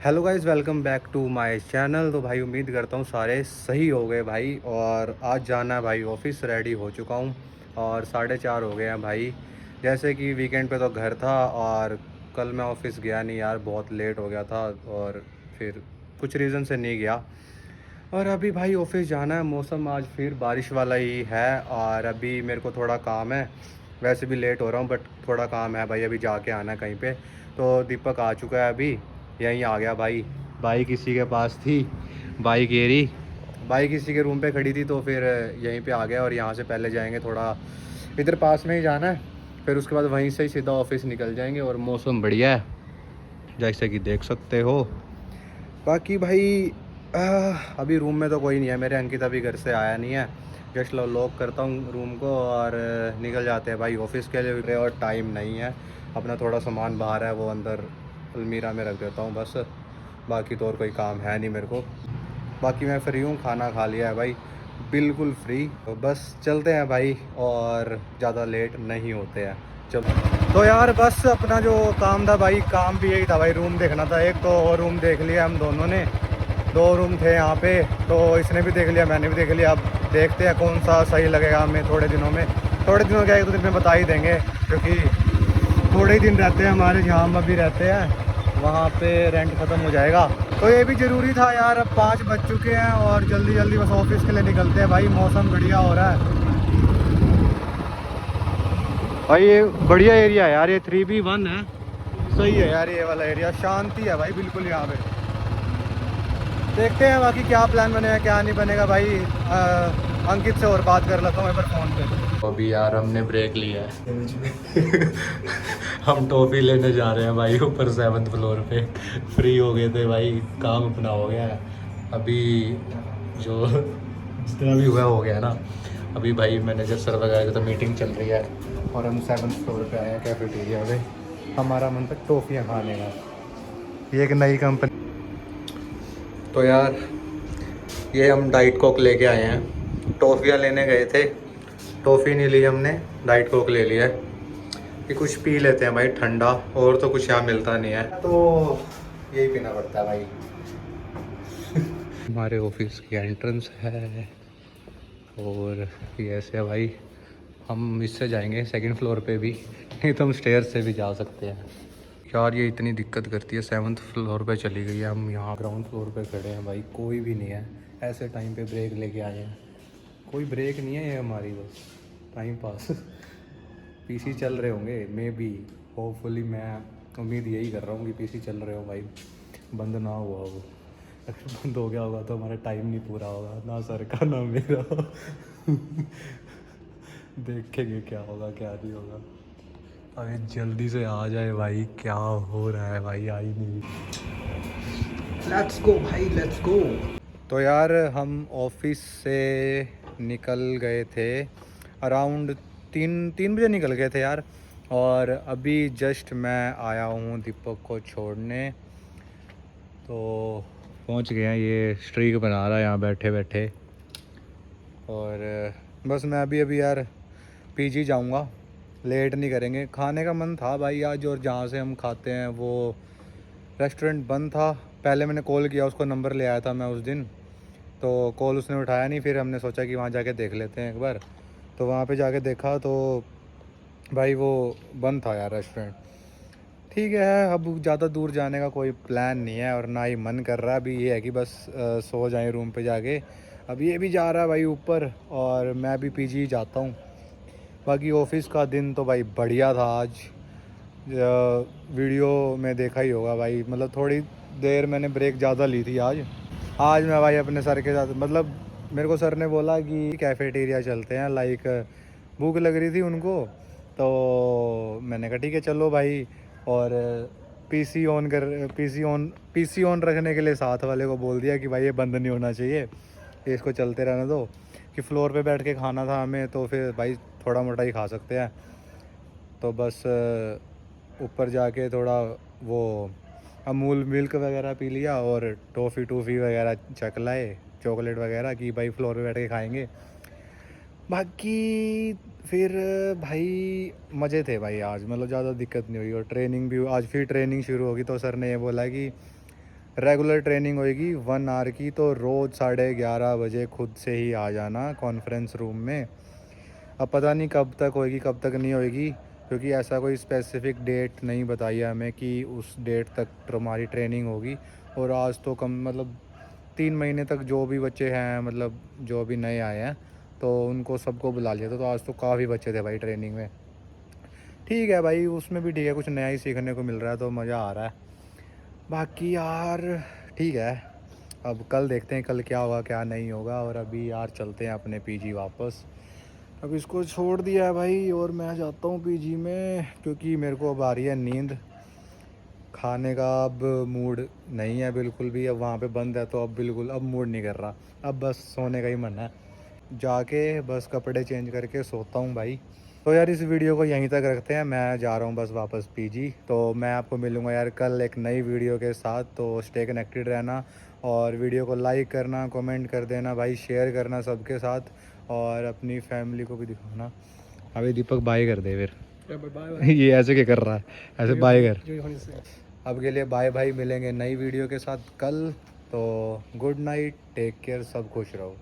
Hello guys, welcome back to my channel. तो भाई उम्मीद करता हूँ सारे सही हो गए भाई। और आज जाना है भाई ऑफिस, रेडी हो चुका हूँ और 4:30 हो गए हैं भाई। जैसे कि वीकेंड पे तो घर था और कल मैं ऑफिस गया नहीं यार, बहुत लेट हो गया था और फिर कुछ रीज़न से नहीं गया। और अभी भाई ऑफिस जाना है, मौसम आज फिर बारिश वाला ही है और अभी मेरे को थोड़ा काम है। वैसे भी लेट हो रहा हूँ बट थोड़ा काम है भाई, अभी जाके आना है कहीं पे। तो दीपक आ चुका है अभी, यहीं आ गया भाई। बाइक किसी के पास थी, बाइक एरी, बाइक किसी के रूम पे खड़ी थी तो फिर यहीं पे आ गया। और यहाँ से पहले जाएंगे थोड़ा, इधर पास में ही जाना है, फिर उसके बाद वहीं से ही सीधा ऑफिस निकल जाएंगे। और मौसम बढ़िया है जैसे कि देख सकते हो। बाकी भाई अभी रूम में तो कोई नहीं है मेरे, अंकित अभी घर से आया नहीं है। जस्ट लॉक करता हूँ रूम को और निकल जाते हैं भाई ऑफिस के लिए। और टाइम नहीं है, अपना थोड़ा सामान बाहर है वो अंदर अलमीरा में रख देता हूँ बस। बाकी तो और कोई काम है नहीं मेरे को। बाकी मैं फ्री हूँ, खाना खा लिया है भाई, बिल्कुल फ्री। तो बस चलते हैं भाई और ज़्यादा लेट नहीं होते हैं। चलो तो यार, बस अपना जो काम था भाई, काम भी यही था भाई, रूम देखना था। एक तो रूम देख लिया हम दोनों ने, दो रूम थे यहाँ पे, तो इसने भी देख लिया मैंने भी देख लिया। अब देखते हैं कौन सा सही लगेगा हमें थोड़े दिनों में। थोड़े दिनों क्या, 1-2 दिन में बता ही देंगे, क्योंकि थोड़े ही दिन रहते हैं हमारे जहाँ हम अभी रहते हैं, वहाँ पे रेंट ख़त्म हो जाएगा। तो ये भी ज़रूरी था यार। अब 5 बज चुके हैं और जल्दी जल्दी बस ऑफिस के लिए निकलते हैं भाई। मौसम बढ़िया हो रहा है भाई, ये बढ़िया एरिया है यार, ये 3B1 है, सही है यार। ये वाला एरिया शांति है भाई बिल्कुल यहाँ पे। देखते हैं बाकी क्या प्लान बनेगा क्या नहीं बनेगा भाई। अंकित से और बात कर लेता हूँ मैं पर फ़ोन पे। अभी यार हमने ब्रेक लिया है हम टॉफ़ी लेने जा रहे हैं भाई ऊपर 7th फ्लोर पे। फ्री हो गए थे भाई, काम अपना हो गया है अभी, जो जितना भी हुआ हो गया ना। अभी भाई मैनेजर सर वगैरह की तो मीटिंग चल रही है और हम 7th फ्लोर पे आए हैं कैफेटेरिया पे। हमारा मन था टॉफ़ियाँ खाने का, ये एक नई कंपनी। तो यार ये हम डाइट कोक लेके आए हैं, टॉफ़ियाँ लेने गए थे, टॉफ़ी नहीं ली हमने, डाइट कोक ले लिया है कि कुछ पी लेते हैं भाई ठंडा, और तो कुछ यहाँ मिलता नहीं है तो यही पीना पड़ता है भाई हमारे ऑफिस की एंट्रेंस है और ये ऐसे है भाई। हम इससे जाएंगे 2nd फ्लोर पे भी, नहीं तो हम स्टेयर से भी जा सकते हैं। यार ये इतनी दिक्कत करती है, 7th फ्लोर पे चली गई है, हम यहाँ ग्राउंड फ्लोर पे खड़े हैं भाई, कोई भी नहीं है। ऐसे टाइम पे ब्रेक लेके आए हैं, कोई ब्रेक नहीं है ये हमारी, बस टाइम पास पीसी चल रहे होंगे मे बी, होपफुली मैं उम्मीद यही कर रहा हूँ कि पीसी चल रहे हो भाई, बंद ना हुआ हो। अगर बंद हो गया होगा तो हमारा टाइम नहीं पूरा होगा, ना सर का ना मेरा देखेंगे क्या होगा क्या नहीं होगा। अरे जल्दी से आ जाए भाई, क्या हो रहा है भाई, आ ही नहीं। लेट्स गो भाई, लेट्स गो। तो यार हम ऑफिस से निकल गए थे अराउंड 3 बजे निकल गए थे यार। और अभी जस्ट मैं आया हूँ दीपक को छोड़ने, तो पहुँच गए हैं। ये स्ट्रीक बना रहा है यहाँ बैठे बैठे। और बस मैं अभी अभी यार पीजी जाऊँगा, लेट नहीं करेंगे। खाने का मन था भाई आज, और जहाँ से हम खाते हैं वो रेस्टोरेंट बंद था। पहले मैंने कॉल किया उसको, नंबर ले आया था मैं उस दिन, तो कॉल उसने उठाया नहीं। फिर हमने सोचा कि वहाँ जाके देख लेते हैं एक बार, तो वहाँ पे जाके देखा तो भाई वो बंद था यार रेस्टोरेंट। ठीक है, अब ज़्यादा दूर जाने का कोई प्लान नहीं है और ना ही मन कर रहा है। अभी ये है कि बस सो जाएं रूम पे जाके। अब ये भी जा रहा है भाई ऊपर और मैं भी पीजी जाता हूँ। बाकी ऑफिस का दिन तो भाई बढ़िया था आज। वीडियो में देखा ही होगा भाई, मतलब थोड़ी देर मैंने ब्रेक ज़्यादा ली थी आज। आज मैं भाई अपने सर के साथ, मतलब मेरे को सर ने बोला कि कैफेटेरिया चलते हैं, लाइक भूख लग रही थी उनको, तो मैंने कहा ठीक है चलो भाई। और पीसी ऑन रखने के लिए साथ वाले को बोल दिया कि भाई ये बंद नहीं होना चाहिए, ये इसको चलते रहने दो, कि फ्लोर पे बैठ के खाना था हमें, तो फिर भाई थोड़ा मोटा ही खा सकते हैं। तो बस ऊपर जाके थोड़ा वो अमूल मिल्क वगैरह पी लिया और टॉफ़ी वगैरह चख लाए, चॉकलेट वगैरह, कि भाई फ्लोर पे बैठ के खाएंगे। बाकी फिर भाई मज़े थे भाई आज, मतलब ज़्यादा दिक्कत नहीं हुई। और ट्रेनिंग भी आज, फिर ट्रेनिंग शुरू होगी तो सर ने ये बोला कि रेगुलर ट्रेनिंग होएगी 1 आवर की, तो रोज़ 11:30 बजे खुद से ही आ जाना कॉन्फ्रेंस रूम में। अब पता नहीं कब तक होएगी कब तक नहीं होएगी, क्योंकि ऐसा कोई स्पेसिफिक डेट नहीं बताई है हमें कि उस डेट तक हमारी ट्रेनिंग होगी। और आज तो कम मतलब 3 महीने तक जो भी बच्चे हैं, मतलब जो भी नए आए हैं, तो उनको सबको बुला लिया था। तो आज तो काफ़ी बच्चे थे भाई ट्रेनिंग में। ठीक है भाई, उसमें भी ठीक है, कुछ नया ही सीखने को मिल रहा है तो मज़ा आ रहा है। बाकी यार ठीक है, अब कल देखते हैं कल क्या होगा क्या नहीं होगा। और अभी यार चलते हैं अपने पीजी वापस। अब इसको छोड़ दिया है भाई और मैं जाता हूँ पीजी में, क्योंकि मेरे को अब आ रही है नींद। खाने का अब मूड नहीं है बिल्कुल भी, अब वहाँ पे बंद है तो अब बिल्कुल अब मूड नहीं कर रहा। अब बस सोने का ही मन है, जाके बस कपड़े चेंज करके सोता हूँ भाई। तो यार इस वीडियो को यहीं तक रखते हैं, मैं जा रहा हूँ बस वापस पीजी। तो मैं आपको मिलूँगा यार कल एक नई वीडियो के साथ, तो स्टे कनेक्टेड रहना। और वीडियो को लाइक करना, कमेंट कर देना भाई, शेयर करना सबके साथ, और अपनी फैमिली को भी दिखाना। अभी दीपक बाय कर दे फिर। ये ऐसे क्या कर रहा है, ऐसे बाय कर। अब के लिए बाय भाई, मिलेंगे नई वीडियो के साथ कल। तो गुड नाइट, टेक केयर, सब खुश रहो।